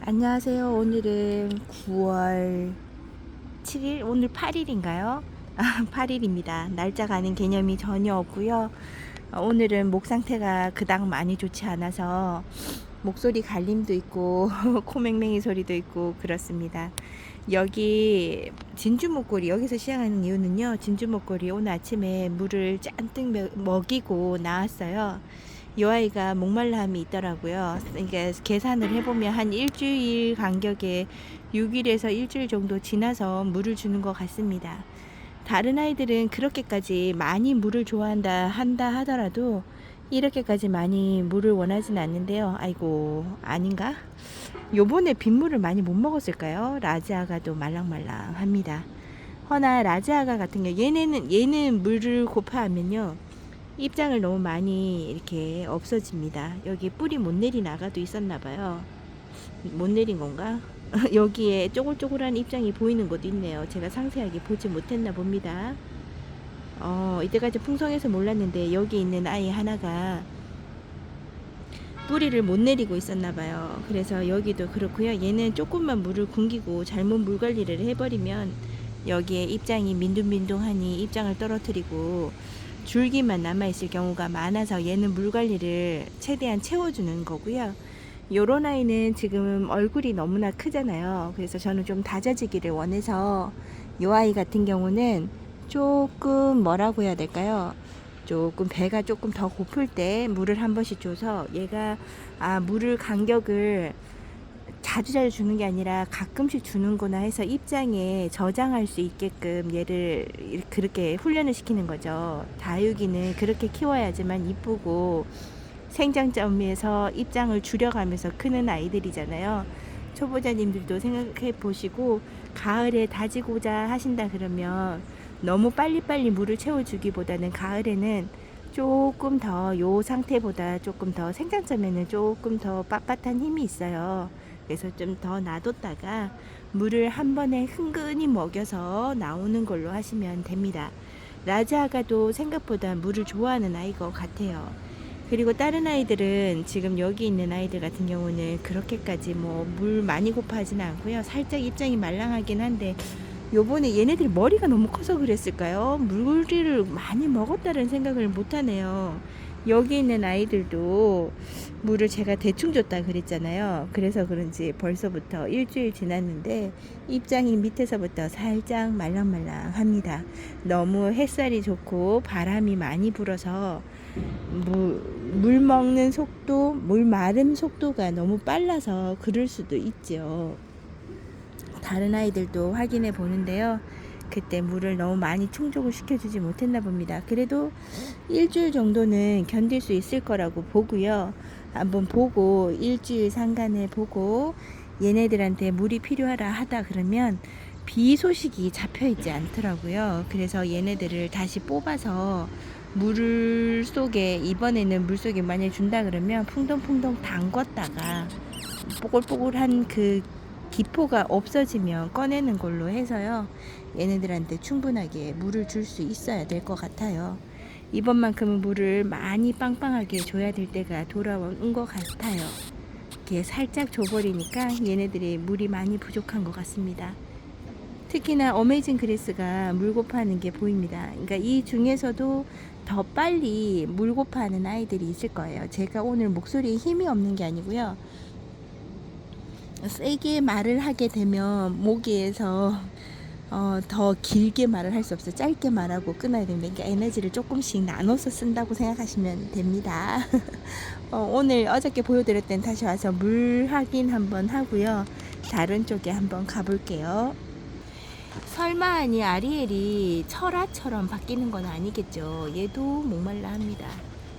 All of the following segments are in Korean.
안녕하세요. 오늘은 9월 7일, 오늘 8일인가요? 8일입니다. 날짜 가는 개념이 전혀 없고요. 오늘은 목 상태가 그닥 많이 좋지 않아서 목소리 갈림도 있고 코맹맹이 소리도 있고 그렇습니다. 여기 진주 목걸이, 여기서 시작하는 이유는요, 진주 목걸이 오늘 아침에 물을 잔뜩 먹이고 나왔어요. 이 아이가 목말라함이 있더라고요. 그러니까 계산을 해보면 한 일주일 간격에 6일에서 일주일 정도 지나서 물을 주는 것 같습니다. 다른 아이들은 그렇게까지 많이 물을 좋아한다 하더라도 이렇게까지 많이 물을 원하진 않는데요. 아이고, 아닌가? 요번에 빗물을 많이 못 먹었을까요? 라지아가도 말랑말랑합니다. 허나 라지아가 같은 경우 얘는 물을 고파하면요, 입장을 너무 많이 이렇게 없어집니다. 여기 뿌리 못 내린 아가도 있었나봐요. 못 내린 건가? 여기에 쪼글쪼글한 입장이 보이는 것도 있네요. 제가 상세하게 보지 못했나 봅니다. 이때까지 풍성해서 몰랐는데 여기 있는 아이 하나가 뿌리를 못 내리고 있었나봐요. 그래서 여기도 그렇고요. 얘는 조금만 물을 굶기고 잘못 물 관리를 해버리면 여기에 입장이 민둥민둥하니 입장을 떨어뜨리고 줄기만 남아있을 경우가 많아서 얘는 물 관리를 최대한 채워주는 거고요. 요런 아이는 지금 얼굴이 너무나 크잖아요. 그래서 저는 좀 다져지기를 원해서 요 아이 같은 경우는 조금 뭐라고 해야 될까요? 조금 배가 조금 더 고플 때 물을 한 번씩 줘서 얘가 물을 간격을 자주 주는 게 아니라 가끔씩 주는구나 해서 입장에 저장할 수 있게끔 얘를 그렇게 훈련을 시키는 거죠. 다육이는 그렇게 키워야지만 이쁘고 생장점에서 입장을 줄여가면서 크는 아이들이잖아요. 초보자님들도 생각해 보시고 가을에 다지고자 하신다 그러면 너무 빨리빨리 물을 채워주기보다는 가을에는 조금 더 요 상태보다 조금 더 생장점에는 조금 더 빳빳한 힘이 있어요. 그래서 좀 더 놔뒀다가 물을 한 번에 흥건히 먹여서 나오는 걸로 하시면 됩니다. 라자아가도 생각보다 물을 좋아하는 아이 것 같아요. 그리고 다른 아이들은 지금 여기 있는 아이들 같은 경우는 그렇게까지 뭐 물 많이 고파하지는 않고요. 살짝 입장이 말랑하긴 한데 요번에 얘네들이 머리가 너무 커서 그랬을까요? 물을 많이 먹었다는 생각을 못하네요. 여기 있는 아이들도 물을 제가 대충 줬다 그랬잖아요. 그래서 그런지 벌써부터 일주일 지났는데 입장이 밑에서부터 살짝 말랑말랑합니다. 너무 햇살이 좋고 바람이 많이 불어서 물 먹는 속도, 물 마름 속도가 너무 빨라서 그럴 수도 있죠. 다른 아이들도 확인해 보는데요. 그때 물을 너무 많이 충족을 시켜주지 못했나 봅니다. 그래도 일주일 정도는 견딜 수 있을 거라고 보고요. 한번 보고 일주일 상간에 보고 얘네들한테 물이 필요하다 하다 그러면 비 소식이 잡혀 있지 않더라고요. 그래서 얘네들을 다시 뽑아서 물 속에, 이번에는 물 속에 만약에 준다 그러면 풍덩풍덩 담궜다가 뽀글뽀글한 그 기포가 없어지면 꺼내는 걸로 해서요. 얘네들한테 충분하게 물을 줄 수 있어야 될 것 같아요. 이번만큼은 물을 많이 빵빵하게 줘야 될 때가 돌아온 것 같아요. 이렇게 살짝 줘버리니까 얘네들이 물이 많이 부족한 것 같습니다. 특히나 어메이징 그레스가 물 고파하는 게 보입니다. 그러니까 이 중에서도 더 빨리 물 고파하는 아이들이 있을 거예요. 제가 오늘 목소리에 힘이 없는 게 아니고요. 세게 말을 하게 되면 모기에서 더 길게 말을 할 수 없어요. 짧게 말하고 끊어야 됩니다. 그러니까 에너지를 조금씩 나눠서 쓴다고 생각하시면 됩니다. 오늘 어저께 보여드렸던 다시 와서 물 확인 한번 하고요. 다른 쪽에 한번 가볼게요. 설마 아니 아리엘이 철화처럼 바뀌는 건 아니겠죠. 얘도 목말라 합니다.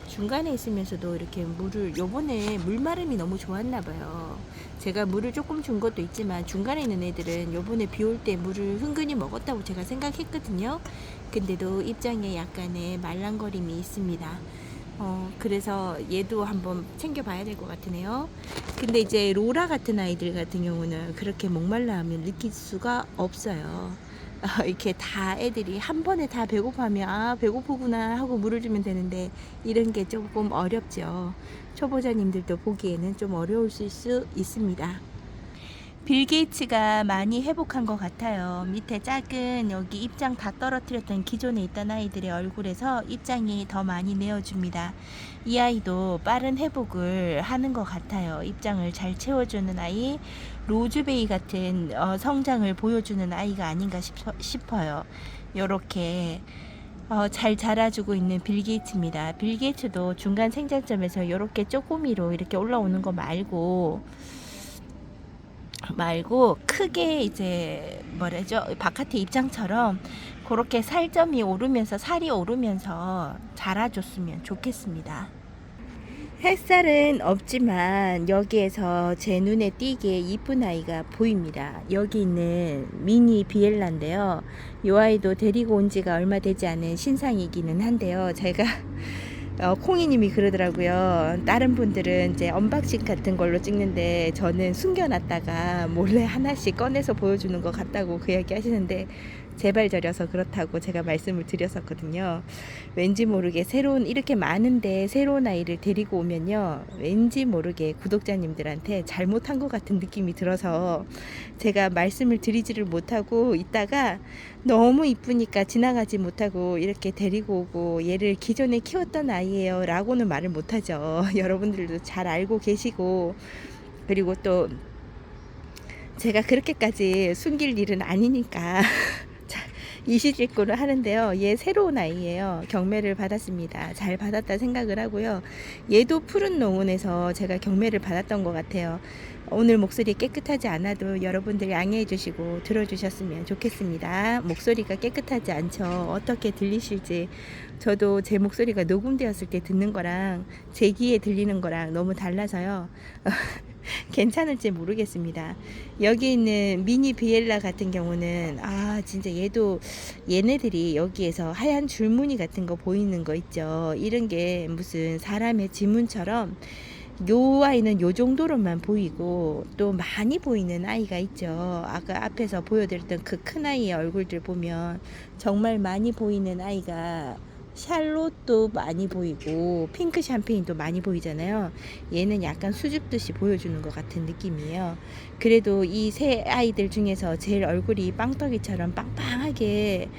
중간에 있으면서도 이렇게 물을, 요번에 물마름이 너무 좋았나 봐요. 제가 물을 조금 준 것도 있지만 중간에 있는 애들은 요번에 비 올 때 물을 흥건히 먹었다고 제가 생각했거든요. 근데도 입장에 약간의 말랑거림이 있습니다. 그래서 얘도 한번 챙겨봐야 될 것 같으네요. 근데 이제 로라 같은 아이들 같은 경우는 그렇게 목말라 하면 느낄 수가 없어요. 이렇게 다 애들이 한 번에 다 배고파면 배고프구나 하고 물을 주면 되는데 이런 게 조금 어렵죠. 초보자님들도 보기에는 좀 어려울 수 있습니다. 빌 게이츠가 많이 회복한 것 같아요. 밑에 작은 여기 입장 다 떨어뜨렸던 기존에 있던 아이들의 얼굴에서 입장이 더 많이 내어줍니다. 이 아이도 빠른 회복을 하는 것 같아요. 입장을 잘 채워주는 아이, 로즈베이 같은 성장을 보여주는 아이가 아닌가 싶어요. 요렇게 잘 자라주고 있는 빌 게이츠입니다. 빌 게이츠도 중간 생장점에서 이렇게 쪼꼬미로 이렇게 올라오는 거 말고 크게 이제 뭐라죠? 바깥의 입장처럼 그렇게 살점이 오르면서 살이 오르면서 자라줬으면 좋겠습니다. 햇살은 없지만 여기에서 제 눈에 띄게 이쁜 아이가 보입니다. 여기 있는 미니 비엘라인데요. 이 아이도 데리고 온 지가 얼마 되지 않은 신상이기는 한데요. 제가 콩이님이 그러더라고요. 다른 분들은 이제 언박싱 같은 걸로 찍는데 저는 숨겨놨다가 몰래 하나씩 꺼내서 보여주는 것 같다고 그 이야기 하시는데 제발 저려서 그렇다고 제가 말씀을 드렸었거든요. 왠지 모르게 이렇게 많은데 새로운 아이를 데리고 오면요, 왠지 모르게 구독자님들한테 잘못한 것 같은 느낌이 들어서 제가 말씀을 드리지를 못하고 있다가 너무 이쁘니까 지나가지 못하고 이렇게 데리고 오고, 얘를 기존에 키웠던 아이예요 라고는 말을 못하죠. 여러분들도 잘 알고 계시고, 그리고 또 제가 그렇게까지 숨길 일은 아니니까 이시직구를 하는데요. 얘 새로운 아이예요. 경매를 받았습니다. 잘 받았다 생각을 하고요. 얘도 푸른 농원에서 제가 경매를 받았던 것 같아요. 오늘 목소리 깨끗하지 않아도 여러분들 양해해 주시고 들어주셨으면 좋겠습니다. 목소리가 깨끗하지 않죠. 어떻게 들리실지, 저도 제 목소리가 녹음되었을 때 듣는 거랑 제 귀에 들리는 거랑 너무 달라서요. 괜찮을지 모르겠습니다. 여기 있는 미니 비엘라 같은 경우는 진짜 얘네들이 여기에서 하얀 줄무늬 같은 거 보이는 거 있죠. 이런 게 무슨 사람의 지문처럼 요 아이는 요 정도로만 보이고, 또 많이 보이는 아이가 있죠. 아까 앞에서 보여드렸던 그 큰 아이의 얼굴들 보면 정말 많이 보이는 아이가 샬롯도 많이 보이고 핑크 샴페인도 많이 보이잖아요. 얘는 약간 수줍듯이 보여주는 것 같은 느낌이에요. 그래도 이 세 아이들 중에서 제일 얼굴이 빵떡이처럼 빵빵하게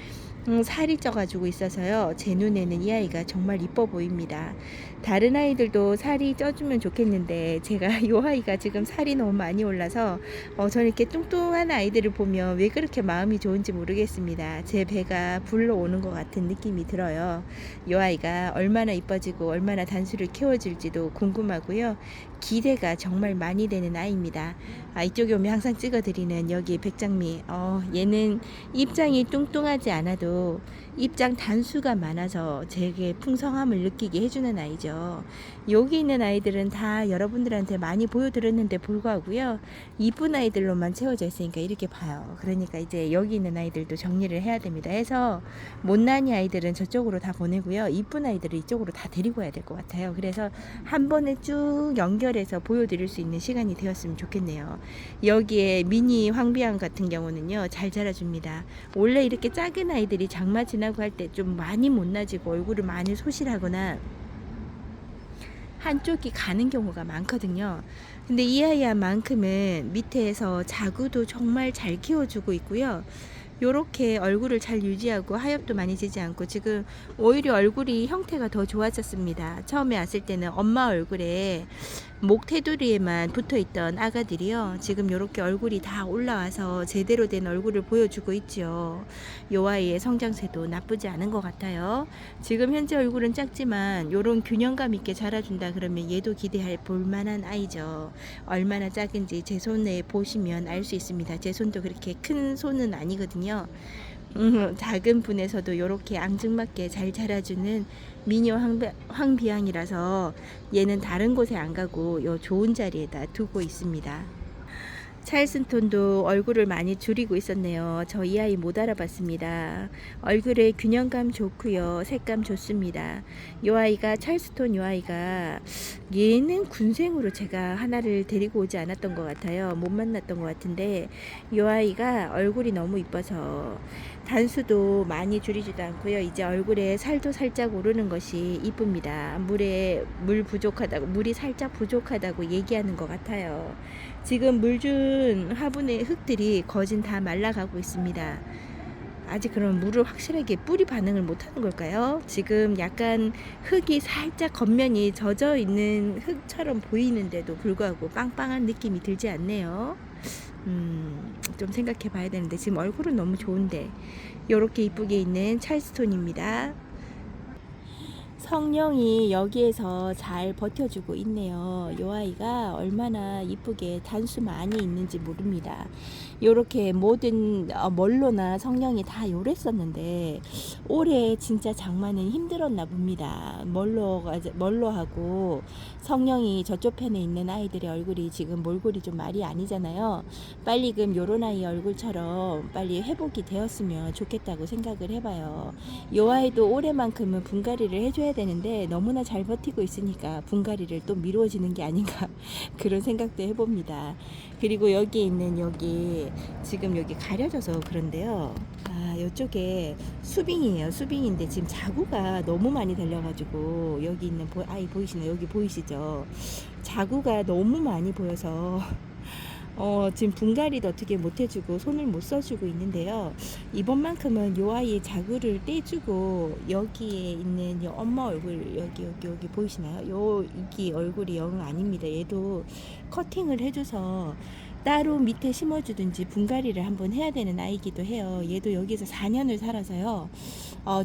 살이 쪄가지고 있어서요, 제 눈에는 이 아이가 정말 이뻐 보입니다. 다른 아이들도 살이 쪄주면 좋겠는데 제가 이 아이가 지금 살이 너무 많이 올라서 저는 이렇게 뚱뚱한 아이들을 보면 왜 그렇게 마음이 좋은지 모르겠습니다. 제 배가 불러오는 것 같은 느낌이 들어요. 이 아이가 얼마나 이뻐지고 얼마나 단수를 키워줄지도 궁금하고요. 기대가 정말 많이 되는 아이입니다. 이쪽에 오면 항상 찍어드리는 여기 백장미, 얘는 입장이 뚱뚱하지 않아도 입장 단수가 많아서 제게 풍성함을 느끼게 해주는 아이죠. 여기 있는 아이들은 다 여러분들한테 많이 보여드렸는데 불구하고요, 이쁜 아이들로만 채워져 있으니까 이렇게 봐요. 그러니까 이제 여기 있는 아이들도 정리를 해야 됩니다. 해서 못난이 아이들은 저쪽으로 다 보내고요, 이쁜 아이들을 이쪽으로 다 데리고 와야 될 것 같아요. 그래서 한 번에 쭉 연결해서 보여드릴 수 있는 시간이 되었으면 좋겠네요. 여기에 미니 황비앙 같은 경우는요, 잘 자라줍니다. 원래 이렇게 작은 아이들이 장마 지나고 할 때 좀 많이 못나지고 얼굴을 많이 소실하거나 한쪽이 가는 경우가 많거든요. 근데 이 아이만큼은 밑에서 자구도 정말 잘 키워주고 있고요. 요렇게 얼굴을 잘 유지하고 하엽도 많이 지지 않고 지금 오히려 얼굴이 형태가 더 좋아졌습니다. 처음에 왔을 때는 엄마 얼굴에 목 테두리에만 붙어있던 아가들이요, 지금 요렇게 얼굴이 다 올라와서 제대로 된 얼굴을 보여주고 있죠. 요 아이의 성장세도 나쁘지 않은 것 같아요. 지금 현재 얼굴은 작지만 요런 균형감 있게 자라준다 그러면 얘도 기대할 볼만한 아이죠. 얼마나 작은지 제 손에 보시면 알 수 있습니다. 제 손도 그렇게 큰 손은 아니거든요. 작은 분에서도 이렇게 앙증맞게 잘 자라주는 미녀 황비앙이라서 얘는 다른 곳에 안 가고 요 좋은 자리에다 두고 있습니다. 찰슨톤도 얼굴을 많이 줄이고 있었네요. 저 이 아이 못 알아봤습니다. 얼굴에 균형감 좋고요, 색감 좋습니다. 이 아이가 찰스톤, 이 아이가 얘는 군생으로 제가 하나를 데리고 오지 않았던 것 같아요. 못 만났던 것 같은데 이 아이가 얼굴이 너무 이뻐서 단수도 많이 줄이지도 않고요. 이제 얼굴에 살도 살짝 오르는 것이 이쁩니다. 물이 살짝 부족하다고 얘기하는 것 같아요. 지금 물 준 화분의 흙들이 거진 다 말라가고 있습니다. 아직 그럼 물을 확실하게 뿌리 반응을 못하는 걸까요? 지금 약간 흙이 살짝 겉면이 젖어 있는 흙처럼 보이는데도 불구하고 빵빵한 느낌이 들지 않네요. 좀 생각해 봐야 되는데 지금 얼굴은 너무 좋은데 이렇게 이쁘게 있는 찰스톤입니다. 성령이 여기에서 잘 버텨주고 있네요. 이 아이가 얼마나 이쁘게 단수 많이 있는지 모릅니다. 요렇게 모든 멀로나 성령이 다 요랬었는데 올해 진짜 장마는 힘들었나 봅니다. 멀로하고 성령이 저쪽 편에 있는 아이들의 얼굴이 지금 몰골이 좀 말이 아니잖아요. 빨리 요런 아이 얼굴처럼 빨리 회복이 되었으면 좋겠다고 생각을 해봐요. 요 아이도 올해만큼은 분갈이를 해줘야 되는데 너무나 잘 버티고 있으니까 분갈이를 또 미뤄지는 게 아닌가 그런 생각도 해봅니다. 그리고 여기 있는 지금 여기 가려져서 그런데요. 이쪽에 수빙이에요. 수빙인데 지금 자구가 너무 많이 달려가지고 여기 있는 아이 보이시나요? 여기 보이시죠? 자구가 너무 많이 보여서 지금 분갈이도 어떻게 못 해주고 손을 못 써주고 있는데요. 이번만큼은 요 아이의 자구를 떼주고 여기에 있는 요 엄마 얼굴 여기 보이시나요? 이기 얼굴이 영 아닙니다. 얘도 커팅을 해줘서 따로 밑에 심어주든지 분갈이를 한번 해야 되는 아이기도 해요. 얘도 여기서 4년을 살아서요.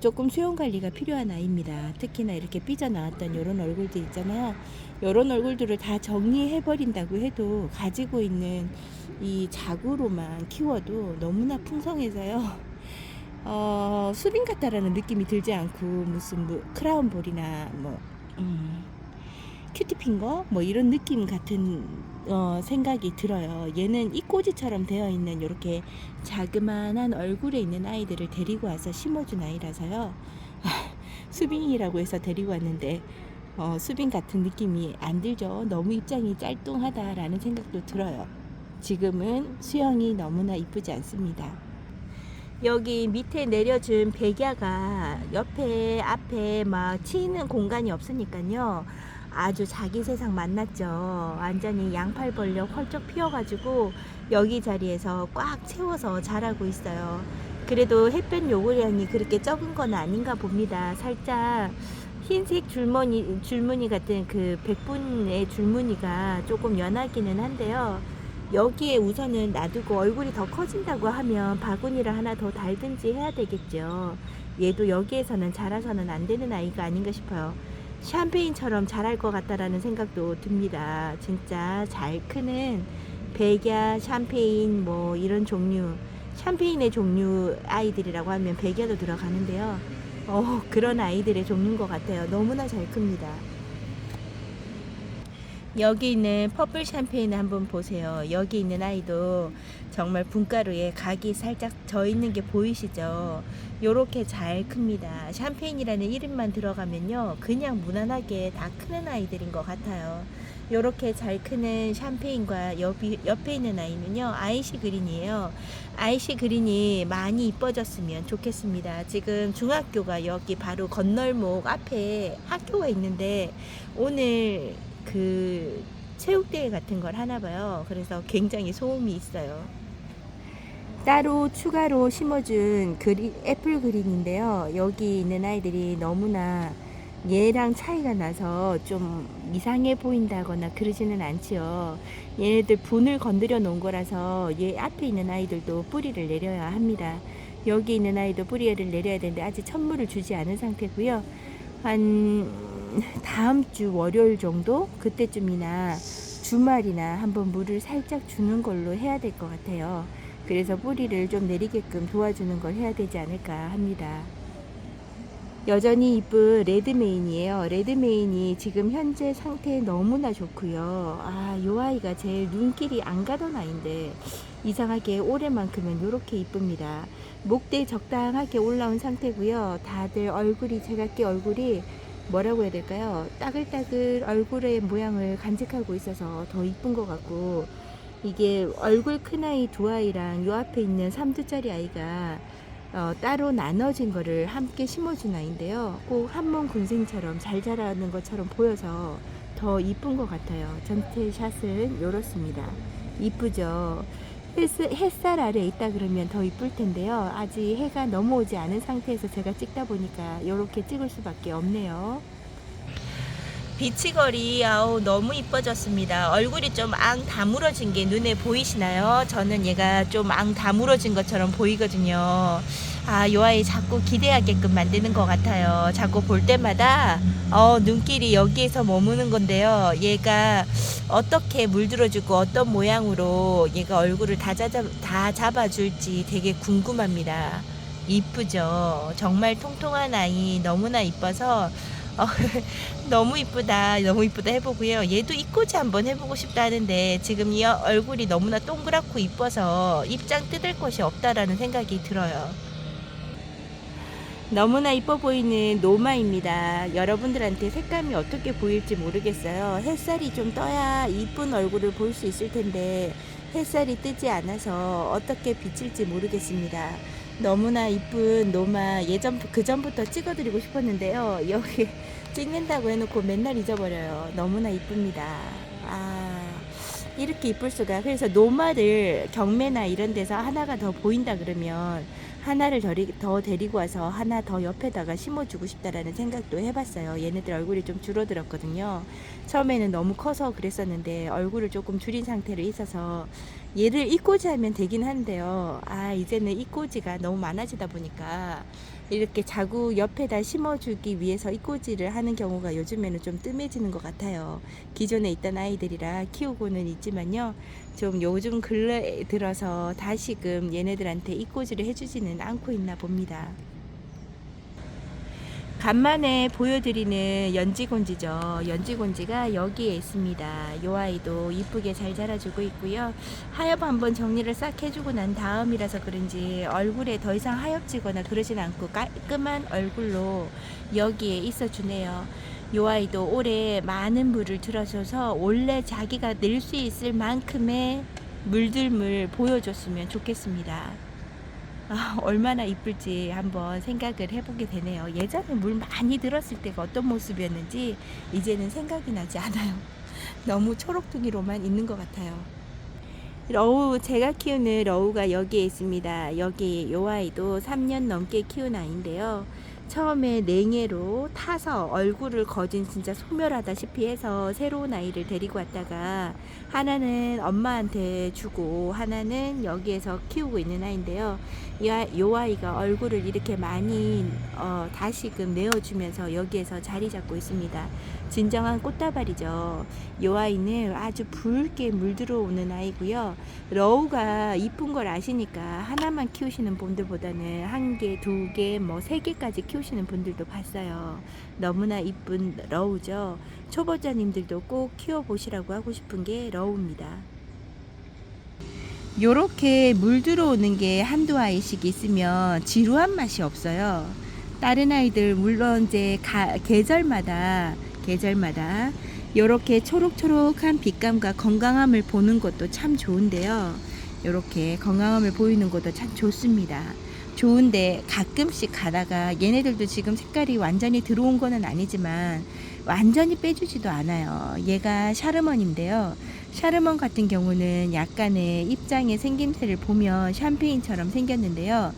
조금 수영 관리가 필요한 아이입니다. 특히나 이렇게 삐져나왔던 이런 얼굴들 있잖아요. 이런 얼굴들을 다 정리해버린다고 해도 가지고 있는 이 자구로만 키워도 너무나 풍성해서요. 수빈 같다라는 느낌이 들지 않고 무슨 크라운 볼이나 큐티핑거 이런 느낌 같은 생각이 들어요. 얘는 이꼬지처럼 되어 있는 이렇게 자그만한 얼굴에 있는 아이들을 데리고 와서 심어준 아이라서요. 수빈이라고 해서 데리고 왔는데 수빈 같은 느낌이 안 들죠. 너무 입장이 짤뚱하다라는 생각도 들어요. 지금은 수영이 너무나 이쁘지 않습니다. 여기 밑에 내려준 백야가 옆에 앞에 막 치이는 공간이 없으니까요. 아주 자기 세상 만났죠. 완전히 양팔 벌려 펄쩍 피어가지고 여기 자리에서 꽉 채워서 자라고 있어요. 그래도 햇볕 요구량이 그렇게 적은 건 아닌가 봅니다. 살짝 흰색 줄무늬 같은 그 백분의 줄무늬가 조금 연하기는 한데요. 여기에 우선은 놔두고 얼굴이 더 커진다고 하면 바구니를 하나 더 달든지 해야 되겠죠. 얘도 여기에서는 자라서는 안 되는 아이가 아닌가 싶어요. 샴페인처럼 자랄 것 같다라는 생각도 듭니다. 진짜 잘 크는 백야, 샴페인 이런 종류, 샴페인의 종류 아이들이라고 하면 백야도 들어가는데요. 그런 아이들의 종류인 것 같아요. 너무나 잘 큽니다. 여기 있는 퍼플 샴페인을 한번 보세요. 여기 있는 아이도 정말 분가루에 각이 살짝 져 있는 게 보이시죠? 요렇게 잘 큽니다. 샴페인이라는 이름만 들어가면요, 그냥 무난하게 다 크는 아이들인 것 같아요. 요렇게 잘 크는 샴페인과 옆에 있는 아이는요, 아이시 그린이에요. 아이시 그린이 많이 이뻐졌으면 좋겠습니다. 지금 중학교가 여기 바로 건널목 앞에 학교가 있는데 오늘 체육대회 같은 걸 하나 봐요. 그래서 굉장히 소음이 있어요. 따로 추가로 심어준 애플 그린인데요. 여기 있는 아이들이 너무나 얘랑 차이가 나서 좀 이상해 보인다거나 그러지는 않지요. 얘네들 분을 건드려 놓은 거라서 얘 앞에 있는 아이들도 뿌리를 내려야 합니다. 여기 있는 아이도 뿌리를 내려야 되는데 아직 천물을 주지 않은 상태고요. 한 다음 주 월요일 정도 그때쯤이나 주말이나 한번 물을 살짝 주는 걸로 해야 될 것 같아요. 그래서 뿌리를 좀 내리게끔 도와주는 걸 해야 되지 않을까 합니다. 여전히 이쁜 레드메인이에요. 레드메인이 지금 현재 상태 너무나 좋고요. 요 아이가 제일 눈길이 안 가던 아이인데 이상하게 올해만큼은 이렇게 이쁩니다. 목대 적당하게 올라온 상태고요. 다들 제각기 얼굴이 뭐라고 해야 될까요? 따글따글 얼굴의 모양을 간직하고 있어서 더 이쁜 것 같고, 이게 얼굴 큰 아이 두 아이랑 요 앞에 있는 3두짜리 아이가 따로 나눠진 거를 함께 심어준 아이인데요. 꼭 한몸 군생처럼 잘 자라는 것처럼 보여서 더 이쁜 것 같아요. 전체 샷은 이렇습니다. 이쁘죠. 햇살 아래 있다 그러면 더 이쁠 텐데요. 아직 해가 넘어오지 않은 상태에서 제가 찍다 보니까 이렇게 찍을 수밖에 없네요. 비치거리 아우 너무 이뻐졌습니다. 얼굴이 좀 앙 다물어진 게 눈에 보이시나요? 저는 얘가 좀 앙 다물어진 것처럼 보이거든요. 아, 요 아이 자꾸 기대하게끔 만드는 것 같아요. 자꾸 볼 때마다 눈길이 여기에서 머무는 건데요. 얘가 어떻게 물들어주고 어떤 모양으로 얘가 얼굴을 다 잡아줄지 되게 궁금합니다. 이쁘죠? 정말 통통한 아이 너무나 이뻐서 어, 너무 이쁘다 너무 이쁘다 해보고요. 얘도 입꼬지 한번 해보고 싶다 하는데 지금 이 얼굴이 너무나 동그랗고 이뻐서 입장 뜯을 곳이 없다라는 생각이 들어요. 너무나 이뻐 보이는 노마입니다. 여러분들한테 색감이 어떻게 보일지 모르겠어요. 햇살이 좀 떠야 이쁜 얼굴을 볼 수 있을 텐데 햇살이 뜨지 않아서 어떻게 비칠지 모르겠습니다. 너무나 이쁜 노마 그전부터 찍어드리고 싶었는데요. 여기 찍는다고 해놓고 맨날 잊어버려요. 너무나 이쁩니다. 이렇게 이쁠 수가. 그래서 노마를 경매나 이런 데서 하나가 더 보인다 그러면 하나를 더 데리고 와서 하나 더 옆에다가 심어주고 싶다라는 생각도 해봤어요. 얘네들 얼굴이 좀 줄어들었거든요. 처음에는 너무 커서 그랬었는데 얼굴을 조금 줄인 상태로 있어서 얘를 이꼬지 하면 되긴 한데요. 이제는 이꼬지가 너무 많아지다 보니까 이렇게 자구 옆에다 심어주기 위해서 이꼬지를 하는 경우가 요즘에는 좀 뜸해지는 것 같아요. 기존에 있던 아이들이라 키우고는 있지만요. 좀 요즘 근래 들어서 다시금 얘네들한테 이꼬지를 해주지는 않고 있나 봅니다. 간만에 보여드리는 연지곤지죠. 연지곤지가 여기에 있습니다. 요 아이도 이쁘게 잘 자라주고 있고요. 하엽 한번 정리를 싹 해주고 난 다음이라서 그런지 얼굴에 더 이상 하엽지거나 그러진 않고 깔끔한 얼굴로 여기에 있어주네요. 요 아이도 올해 많은 물을 들어줘서 원래 자기가 낼 수 있을 만큼의 물들물 보여줬으면 좋겠습니다. 얼마나 이쁠지 한번 생각을 해보게 되네요. 예전에 물 많이 들었을 때가 어떤 모습이었는지 이제는 생각이 나지 않아요. 너무 초록둥이로만 있는 것 같아요. 러우, 제가 키우는 러우가 여기에 있습니다. 여기 요 아이도 3년 넘게 키운 아이인데요. 처음에 냉해로 타서 얼굴을 거진 진짜 소멸하다시피 해서 새로운 아이를 데리고 왔다가 하나는 엄마한테 주고 하나는 여기에서 키우고 있는 아이인데요. 요 아이가 얼굴을 이렇게 많이 다시금 내어주면서 여기에서 자리 잡고 있습니다. 진정한 꽃다발이죠. 요 아이는 아주 붉게 물들어오는 아이고요. 러우가 이쁜 걸 아시니까 하나만 키우시는 분들보다는 한 개, 두 개, 뭐 세 개까지 키우시는 분들도 봤어요. 너무나 이쁜 러우죠. 초보자님들도 꼭 키워보시라고 하고 싶은 게 러우입니다. 요렇게 물 들어오는 게 한두 아이씩 있으면 지루한 맛이 없어요. 다른 아이들 물론 이제 계절마다 요렇게 초록초록한 빛감과 건강함을 보는 것도 참 좋은데요. 요렇게 건강함을 보이는 것도 참 좋습니다. 좋은데 가끔씩 가다가 얘네들도 지금 색깔이 완전히 들어온 거는 아니지만 완전히 빼주지도 않아요. 얘가 샤르먼인데요. 샤르먼 같은 경우는 약간의 입장의 생김새를 보면 샴페인처럼 생겼는데요.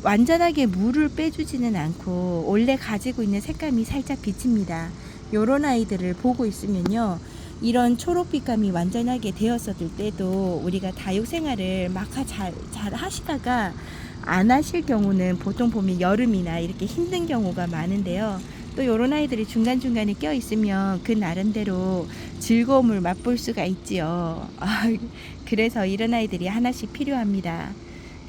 완전하게 물을 빼주지는 않고 원래 가지고 있는 색감이 살짝 비칩니다. 요런 아이들을 보고 있으면요. 이런 초록빛감이 완전하게 되었을 때도 우리가 다육 생활을 막 잘 하시다가 안 하실 경우는 보통 보면 여름이나 이렇게 힘든 경우가 많은데요. 또 이런 아이들이 중간중간에 껴 있으면 그 나름대로 즐거움을 맛볼 수가 있지요. 그래서 이런 아이들이 하나씩 필요합니다.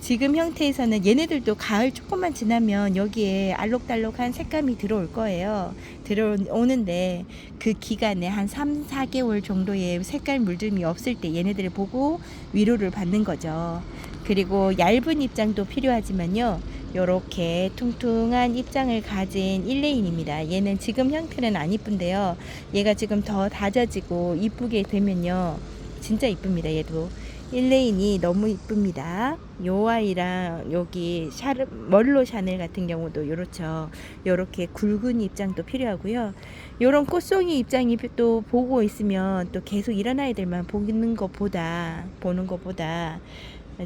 지금 형태에서는 얘네들도 가을 조금만 지나면 여기에 알록달록한 색감이 들어올 거예요. 들어오는데 그 기간에 한 3, 4개월 정도의 색깔 물들미 없을 때 얘네들을 보고 위로를 받는 거죠. 그리고 얇은 입장도 필요하지만요. 요렇게 퉁퉁한 입장을 가진 일레인입니다. 얘는 지금 형태는 안 이쁜데요. 얘가 지금 더 다져지고 이쁘게 되면요. 진짜 이쁩니다. 얘도. 1레인이 너무 이쁩니다. 요 아이랑 여기 멀로 샤넬 같은 경우도 요렇죠. 요렇게 굵은 입장도 필요하고요. 요런 꽃송이 입장이 또 보고 있으면 또 계속 이런 아이들만 보는 것보다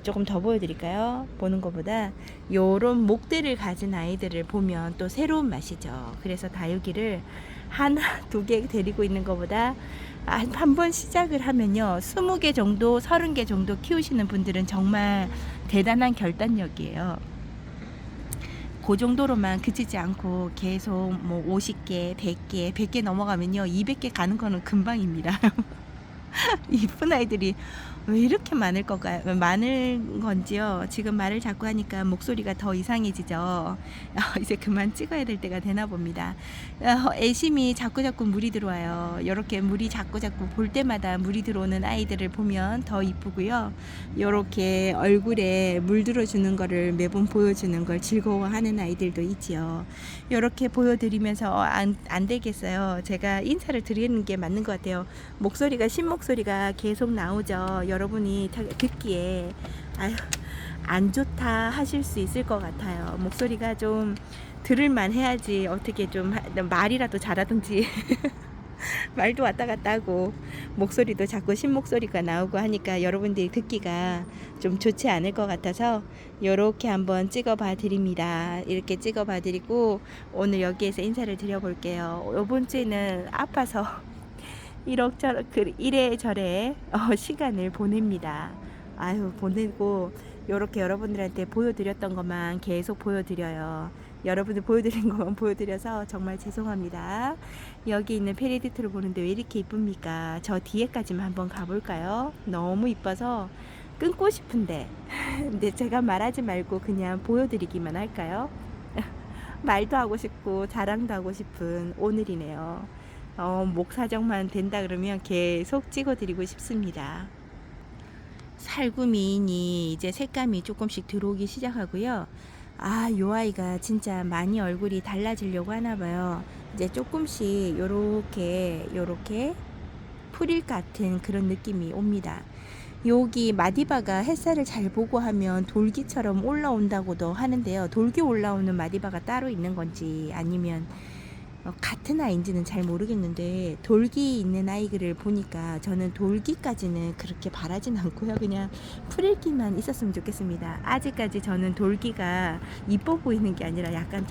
조금 더 보여드릴까요? 보는 것보다 요런 목대를 가진 아이들을 보면 또 새로운 맛이죠. 그래서 다육이를 하나, 두 개 데리고 있는 것보다 한 번 시작을 하면요 20개 정도 30개 정도 키우시는 분들은 정말 대단한 결단력이에요. 그 정도로만 그치지 않고 계속 뭐 50개 100개 넘어가면요 200개 가는 거는 금방입니다. 이쁜 아이들이 왜 이렇게 많을 건지요. 지금 말을 자꾸 하니까 목소리가 더 이상해지죠. 이제 그만 찍어야 될 때가 되나 봅니다. 애심이 자꾸 물이 들어와요. 이렇게 물이 자꾸 볼 때마다 물이 들어오는 아이들을 보면 더 이쁘고요. 이렇게 얼굴에 물 들어주는 거를 매번 보여주는 걸 즐거워하는 아이들도 있지요. 이렇게 보여드리면서 안 되겠어요. 제가 인사를 드리는 게 맞는 것 같아요. 목소리가 신목소리가 계속 나오죠. 여러분이 듣기에 아유, 안 좋다 하실 수 있을 것 같아요. 목소리가 좀 들을만 해야지 어떻게 좀 말이라도 잘하든지 말도 왔다 갔다 하고 목소리도 자꾸 신목소리가 나오고 하니까 여러분들이 듣기가 좀 좋지 않을 것 같아서 이렇게 한번 찍어 봐 드립니다. 이렇게 찍어 봐 드리고 오늘 여기에서 인사를 드려 볼게요. 이번 주에는 아파서 이래저래 시간을 보냅니다. 아유 보내고 이렇게 여러분들한테 보여드렸던 것만 계속 보여드려요. 여러분들 보여드린 것만 보여드려서 정말 죄송합니다. 여기 있는 페리디트를 보는데 왜 이렇게 이쁩니까? 저 뒤에까지만 한번 가볼까요? 너무 이뻐서 끊고 싶은데 근데 제가 말하지 말고 그냥 보여드리기만 할까요? 말도 하고 싶고 자랑도 하고 싶은 오늘이네요. 목사정만 된다 그러면 계속 찍어드리고 싶습니다. 살구미인이 이제 색감이 조금씩 들어오기 시작하고요. 요 아이가 진짜 많이 얼굴이 달라지려고 하나 봐요. 이제 조금씩 요렇게 풀일 같은 그런 느낌이 옵니다. 여기 마디바가 햇살을 잘 보고 하면 돌기처럼 올라온다고도 하는데요. 돌기 올라오는 마디바가 따로 있는 건지 아니면 같은 아이인지는 잘 모르겠는데 돌기 있는 아이들을 보니까 저는 돌기까지는 그렇게 바라진 않고요. 그냥 풀일기만 있었으면 좋겠습니다. 아직까지 저는 돌기가 이뻐 보이는 게 아니라 약간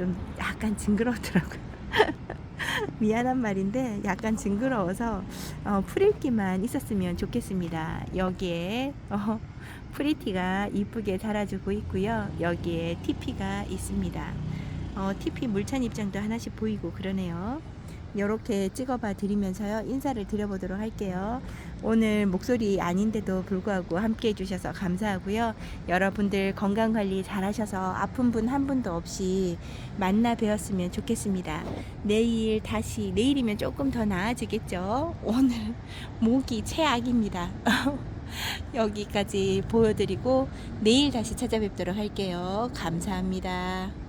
징그러더라고요. 미안한 말인데 약간 징그러워서 풀일기만 있었으면 좋겠습니다. 여기에 프리티가 이쁘게 자라주고 있고요. 여기에 TP가 있습니다. TP 물찬 입장도 하나씩 보이고 그러네요. 이렇게 찍어봐 드리면서요 인사를 드려보도록 할게요. 오늘 목소리 아닌데도 불구하고 함께 해주셔서 감사하고요. 여러분들 건강관리 잘 하셔서 아픈 분 한 분도 없이 만나 뵈었으면 좋겠습니다. 내일이면 조금 더 나아지겠죠. 오늘 목이 최악입니다. 여기까지 보여드리고 내일 다시 찾아뵙도록 할게요. 감사합니다.